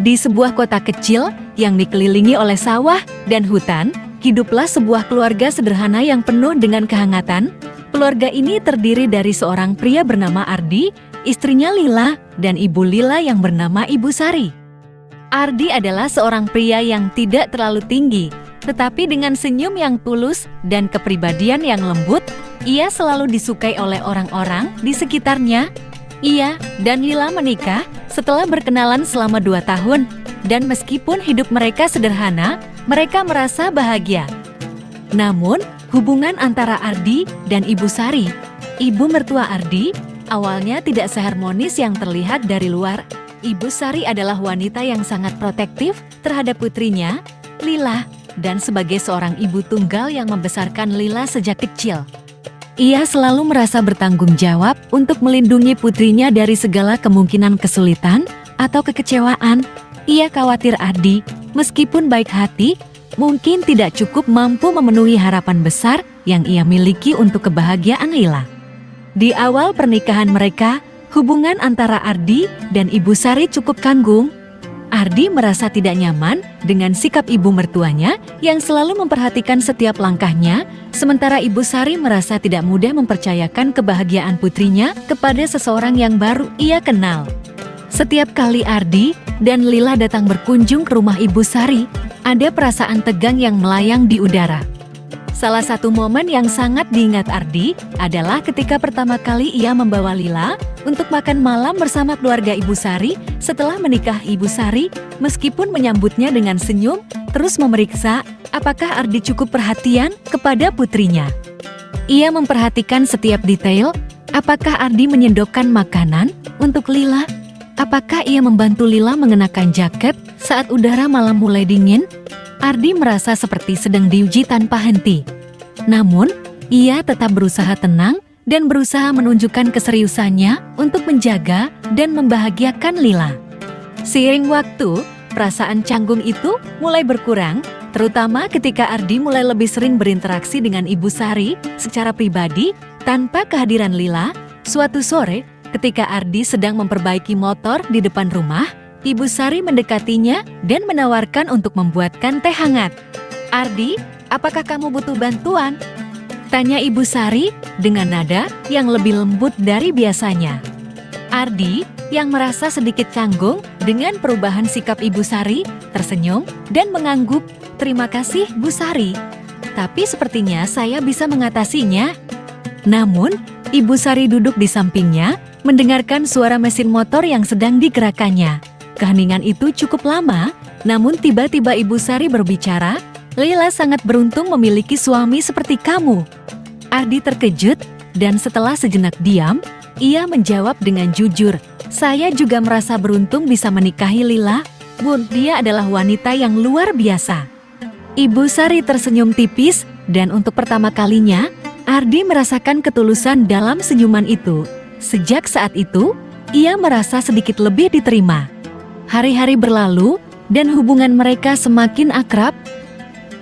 Di sebuah kota kecil yang dikelilingi oleh sawah dan hutan, hiduplah sebuah keluarga sederhana yang penuh dengan kehangatan. Keluarga ini terdiri dari seorang pria bernama Ardi, istrinya Lila, dan ibu Lila yang bernama Ibu Sari. Ardi adalah seorang pria yang tidak terlalu tinggi, tetapi dengan senyum yang tulus dan kepribadian yang lembut, ia selalu disukai oleh orang-orang di sekitarnya. Ia dan Lila menikah setelah berkenalan selama 2 tahun, dan meskipun hidup mereka sederhana, mereka merasa bahagia. Namun, hubungan antara Ardi dan Ibu Sari, ibu mertua Ardi, awalnya tidak seharmonis yang terlihat dari luar. Ibu Sari adalah wanita yang sangat protektif terhadap putrinya, Lila, dan sebagai seorang ibu tunggal yang membesarkan Lila sejak kecil. Ia selalu merasa bertanggung jawab untuk melindungi putrinya dari segala kemungkinan kesulitan atau kekecewaan. Ia khawatir Ardi, meskipun baik hati, mungkin tidak cukup mampu memenuhi harapan besar yang ia miliki untuk kebahagiaan Lila. Di awal pernikahan mereka, hubungan antara Ardi dan Ibu Sari cukup canggung. Ardi merasa tidak nyaman dengan sikap ibu mertuanya yang selalu memperhatikan setiap langkahnya, sementara Ibu Sari merasa tidak mudah mempercayakan kebahagiaan putrinya kepada seseorang yang baru ia kenal. Setiap kali Ardi dan Lila datang berkunjung ke rumah Ibu Sari, ada perasaan tegang yang melayang di udara. Salah satu momen yang sangat diingat Ardi adalah ketika pertama kali ia membawa Lila untuk makan malam bersama keluarga Ibu Sari setelah menikah. Ibu Sari, meskipun menyambutnya dengan senyum, terus memeriksa apakah Ardi cukup perhatian kepada putrinya. Ia memperhatikan setiap detail, apakah Ardi menyendokkan makanan untuk Lila, apakah ia membantu Lila mengenakan jaket saat udara malam mulai dingin. Ardi merasa seperti sedang diuji tanpa henti. Namun, ia tetap berusaha tenang dan berusaha menunjukkan keseriusannya untuk menjaga dan membahagiakan Lila. Seiring waktu, perasaan canggung itu mulai berkurang, terutama ketika Ardi mulai lebih sering berinteraksi dengan Ibu Sari secara pribadi tanpa kehadiran Lila. Suatu sore, ketika Ardi sedang memperbaiki motor di depan rumah, Ibu Sari mendekatinya dan menawarkan untuk membuatkan teh hangat. "Ardi, apakah kamu butuh bantuan?" tanya Ibu Sari dengan nada yang lebih lembut dari biasanya. Ardi, yang merasa sedikit canggung dengan perubahan sikap Ibu Sari, tersenyum dan mengangguk, "Terima kasih, Bu Sari. Tapi sepertinya saya bisa mengatasinya." Namun, Ibu Sari duduk di sampingnya, mendengarkan suara mesin motor yang sedang digerakkannya. Keheningan itu cukup lama, namun tiba-tiba Ibu Sari berbicara, "Lila sangat beruntung memiliki suami seperti kamu." Ardi terkejut, dan setelah sejenak diam, ia menjawab dengan jujur, "Saya juga merasa beruntung bisa menikahi Lila, Bun. Dia adalah wanita yang luar biasa." Ibu Sari tersenyum tipis, dan untuk pertama kalinya, Ardi merasakan ketulusan dalam senyuman itu. Sejak saat itu, ia merasa sedikit lebih diterima. Hari-hari berlalu, dan hubungan mereka semakin akrab.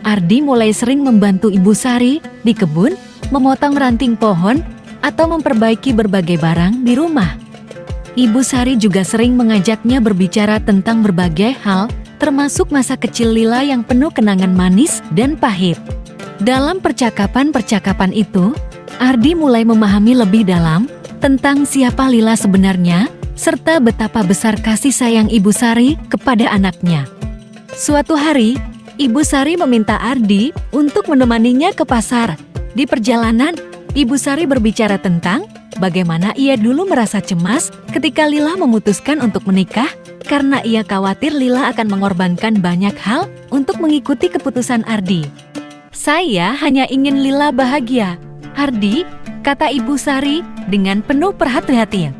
Ardi mulai sering membantu Ibu Sari di kebun, memotong ranting pohon, atau memperbaiki berbagai barang di rumah. Ibu Sari juga sering mengajaknya berbicara tentang berbagai hal, termasuk masa kecil Lila yang penuh kenangan manis dan pahit. Dalam percakapan-percakapan itu, Ardi mulai memahami lebih dalam tentang siapa Lila sebenarnya, serta betapa besar kasih sayang Ibu Sari kepada anaknya. Suatu hari, Ibu Sari meminta Ardi untuk menemaninya ke pasar. Di perjalanan, Ibu Sari berbicara tentang bagaimana ia dulu merasa cemas ketika Lila memutuskan untuk menikah karena ia khawatir Lila akan mengorbankan banyak hal untuk mengikuti keputusan Ardi. "Saya hanya ingin Lila bahagia, Ardi," kata Ibu Sari dengan penuh perhatian.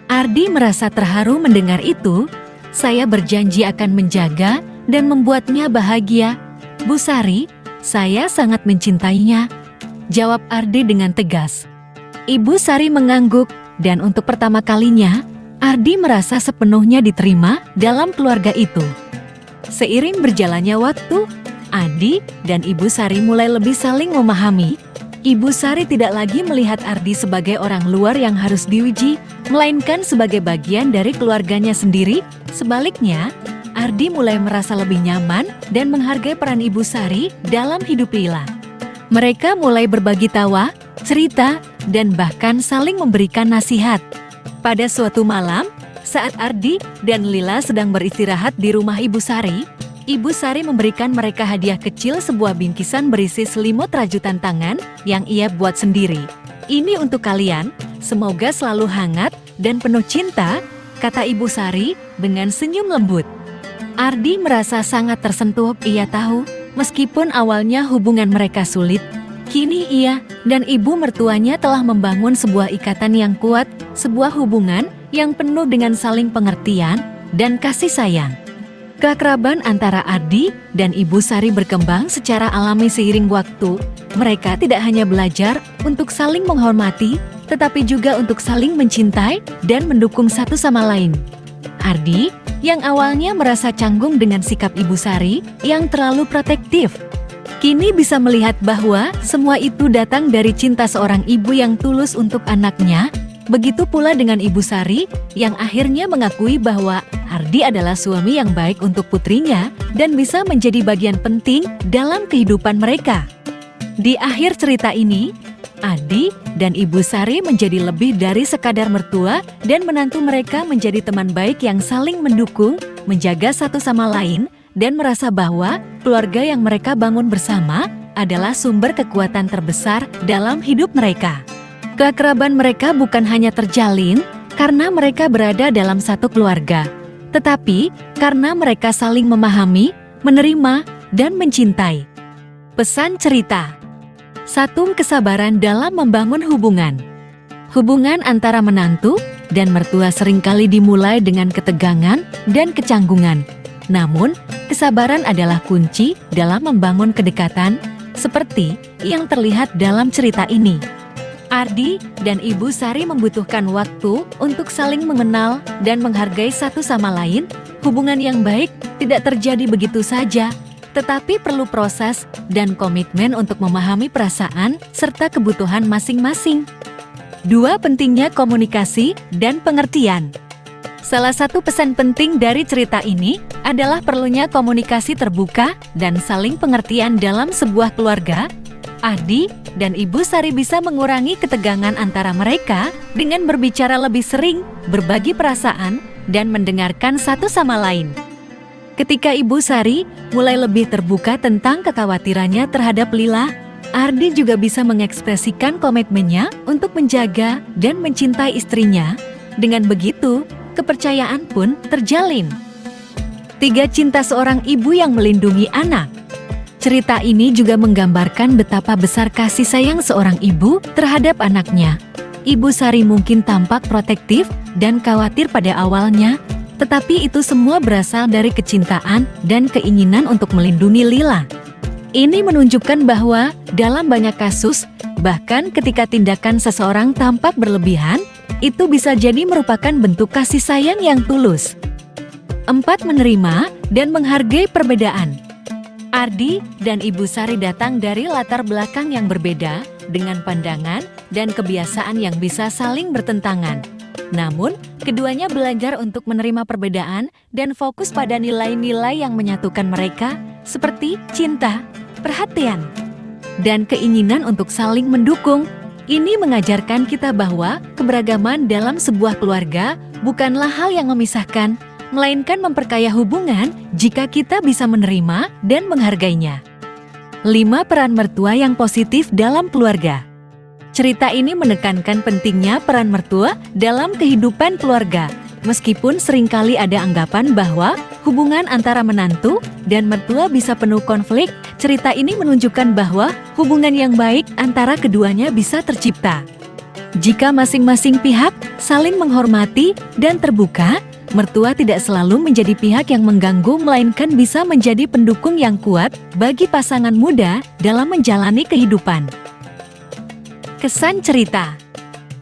Ardi merasa terharu mendengar itu. "Saya berjanji akan menjaga dan membuatnya bahagia, Bu Sari. Saya sangat mencintainya," jawab Ardi dengan tegas. Ibu Sari mengangguk, dan untuk pertama kalinya, Ardi merasa sepenuhnya diterima dalam keluarga itu. Seiring berjalannya waktu, Ardi dan Ibu Sari mulai lebih saling memahami. Ibu Sari tidak lagi melihat Ardi sebagai orang luar yang harus diuji, melainkan sebagai bagian dari keluarganya sendiri. Sebaliknya, Ardi mulai merasa lebih nyaman dan menghargai peran Ibu Sari dalam hidup Lila. Mereka mulai berbagi tawa, cerita, dan bahkan saling memberikan nasihat. Pada suatu malam, saat Ardi dan Lila sedang beristirahat di rumah Ibu Sari, Ibu Sari memberikan mereka hadiah kecil, sebuah bingkisan berisi selimut rajutan tangan yang ia buat sendiri. "Ini untuk kalian, semoga selalu hangat dan penuh cinta," kata Ibu Sari dengan senyum lembut. Ardi merasa sangat tersentuh. Ia tahu, meskipun awalnya hubungan mereka sulit, kini ia dan ibu mertuanya telah membangun sebuah ikatan yang kuat, sebuah hubungan yang penuh dengan saling pengertian dan kasih sayang. Keakraban antara Ardi dan Ibu Sari berkembang secara alami seiring waktu. Mereka tidak hanya belajar untuk saling menghormati, tetapi juga untuk saling mencintai dan mendukung satu sama lain. Ardi, yang awalnya merasa canggung dengan sikap Ibu Sari yang terlalu protektif, kini bisa melihat bahwa semua itu datang dari cinta seorang ibu yang tulus untuk anaknya. Begitu pula dengan Ibu Sari yang akhirnya mengakui bahwa Ardi adalah suami yang baik untuk putrinya dan bisa menjadi bagian penting dalam kehidupan mereka. Di akhir cerita ini, Ardi dan Ibu Sari menjadi lebih dari sekadar mertua dan menantu. Mereka menjadi teman baik yang saling mendukung, menjaga satu sama lain, dan merasa bahwa keluarga yang mereka bangun bersama adalah sumber kekuatan terbesar dalam hidup mereka. Keakraban mereka bukan hanya terjalin karena mereka berada dalam satu keluarga, tetapi karena mereka saling memahami, menerima, dan mencintai. Pesan cerita: 1. Kesabaran dalam membangun hubungan. Hubungan antara menantu dan mertua seringkali dimulai dengan ketegangan dan kecanggungan. Namun, kesabaran adalah kunci dalam membangun kedekatan, seperti yang terlihat dalam cerita ini. Ardi dan Ibu Sari membutuhkan waktu untuk saling mengenal dan menghargai satu sama lain. Hubungan yang baik tidak terjadi begitu saja, tetapi perlu proses dan komitmen untuk memahami perasaan serta kebutuhan masing-masing. 2. Pentingnya komunikasi dan pengertian. Salah satu pesan penting dari cerita ini adalah perlunya komunikasi terbuka dan saling pengertian dalam sebuah keluarga. Ardi dan Ibu Sari bisa mengurangi ketegangan antara mereka dengan berbicara lebih sering, berbagi perasaan, dan mendengarkan satu sama lain. Ketika Ibu Sari mulai lebih terbuka tentang kekhawatirannya terhadap Lila, Ardi juga bisa mengekspresikan komitmennya untuk menjaga dan mencintai istrinya. Dengan begitu, kepercayaan pun terjalin. 3. Cinta seorang ibu yang melindungi anak. Cerita ini juga menggambarkan betapa besar kasih sayang seorang ibu terhadap anaknya. Ibu Sari mungkin tampak protektif dan khawatir pada awalnya, tetapi itu semua berasal dari kecintaan dan keinginan untuk melindungi Lila. Ini menunjukkan bahwa dalam banyak kasus, bahkan ketika tindakan seseorang tampak berlebihan, itu bisa jadi merupakan bentuk kasih sayang yang tulus. 4. Menerima dan menghargai perbedaan. Ardi dan Ibu Sari datang dari latar belakang yang berbeda, dengan pandangan dan kebiasaan yang bisa saling bertentangan. Namun, keduanya belajar untuk menerima perbedaan dan fokus pada nilai-nilai yang menyatukan mereka, seperti cinta, perhatian, dan keinginan untuk saling mendukung. Ini mengajarkan kita bahwa keberagaman dalam sebuah keluarga bukanlah hal yang memisahkan, melainkan memperkaya hubungan jika kita bisa menerima dan menghargainya. 5. Peran mertua yang positif dalam keluarga. Cerita ini menekankan pentingnya peran mertua dalam kehidupan keluarga. Meskipun seringkali ada anggapan bahwa hubungan antara menantu dan mertua bisa penuh konflik, cerita ini menunjukkan bahwa hubungan yang baik antara keduanya bisa tercipta. Jika masing-masing pihak saling menghormati dan terbuka, mertua tidak selalu menjadi pihak yang mengganggu, melainkan bisa menjadi pendukung yang kuat bagi pasangan muda dalam menjalani kehidupan. Kesan cerita.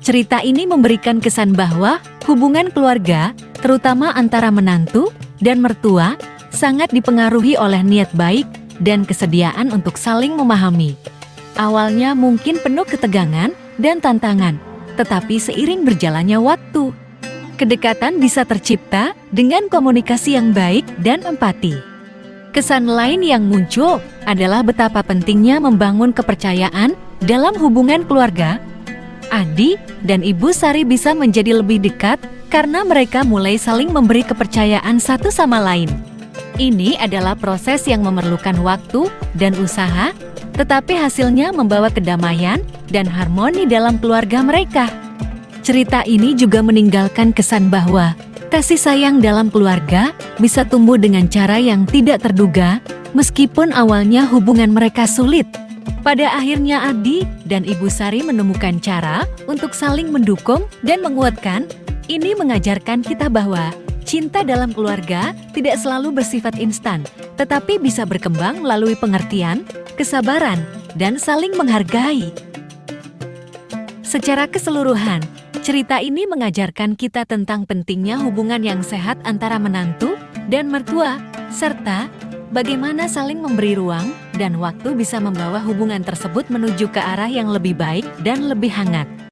Cerita ini memberikan kesan bahwa hubungan keluarga, terutama antara menantu dan mertua, sangat dipengaruhi oleh niat baik dan kesediaan untuk saling memahami. Awalnya mungkin penuh ketegangan dan tantangan, tetapi seiring berjalannya waktu, Kedekatan bisa tercipta dengan komunikasi yang baik dan empati. Kesan lain yang muncul adalah betapa pentingnya membangun kepercayaan dalam hubungan keluarga. Adi dan Ibu Sari bisa menjadi lebih dekat karena mereka mulai saling memberi kepercayaan satu sama lain. Ini adalah proses yang memerlukan waktu dan usaha, tetapi hasilnya membawa kedamaian dan harmoni dalam keluarga mereka. Cerita ini juga meninggalkan kesan bahwa kasih sayang dalam keluarga bisa tumbuh dengan cara yang tidak terduga, meskipun awalnya hubungan mereka sulit. Pada akhirnya Adi dan Ibu Sari menemukan cara untuk saling mendukung dan menguatkan. Ini mengajarkan kita bahwa cinta dalam keluarga tidak selalu bersifat instan, tetapi bisa berkembang melalui pengertian, kesabaran, dan saling menghargai. Secara keseluruhan, cerita ini mengajarkan kita tentang pentingnya hubungan yang sehat antara menantu dan mertua, serta bagaimana saling memberi ruang dan waktu bisa membawa hubungan tersebut menuju ke arah yang lebih baik dan lebih hangat.